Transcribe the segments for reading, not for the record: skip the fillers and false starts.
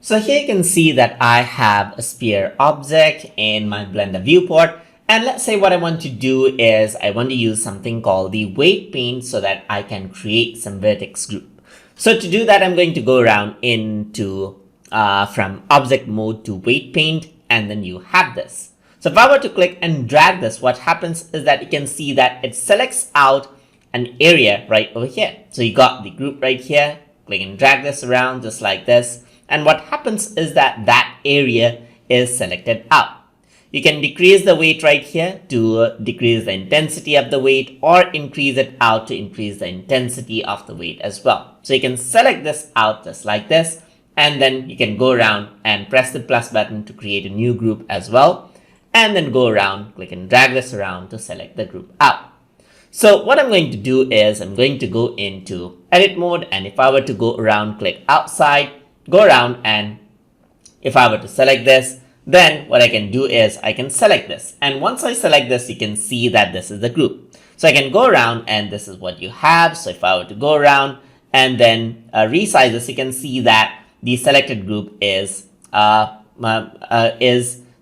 So here you can see that I have a sphere object in my Blender viewport. And let's say what I want to do is I want to use something called the weight paint so that I can create some vertex group. So to do that, I'm going to go around into from object mode to weight paint, and then you have this. So if I were to click and drag this, what happens is that you can see that it selects out an area right over here. So you got the group right here, click and drag this around just like this. And what happens is that that area is selected out. You can decrease the weight right here to decrease the intensity of the weight, or increase it out to increase the intensity of the weight as well. So you can select this out just like this, and then you can go around and press the plus button to create a new group as well. And then go around, click and drag this around to select the group out. So what I'm going to do is I'm going to go into edit mode, and if I were to go around, click outside, go around, and if I were to select this, then what I can do is I can select this. And once I select this, you can see that this is the group. So I can go around and this is what you have. So if I were to go around and then resize this, you can see that the selected group is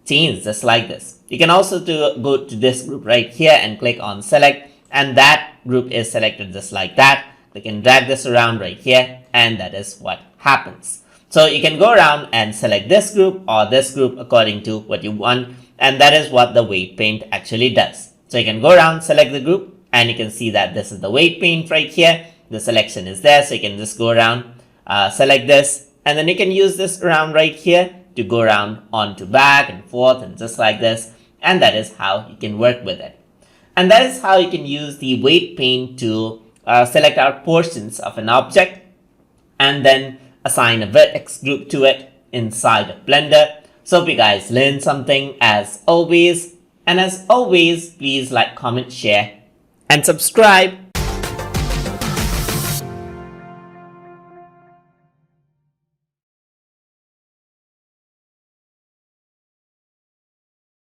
changed just like this. You can also go to this group right here and click on select, and that group is selected just like that. Click and drag this around right here, and that is what happens. So you can go around and select this group or this group according to what you want, and that is what the weight paint actually does. So you can go around, select the group, and you can see that this is the weight paint right here. The selection is there, so you can just go around, select this, and then you can use this around right here to go around onto back and forth and just like this, and that is how you can work with it. And that is how you can use the weight paint to select out portions of an object and then assign a vertex group to it inside of Blender. So hope you guys learned something as always. And as always, please like, comment, share, and subscribe.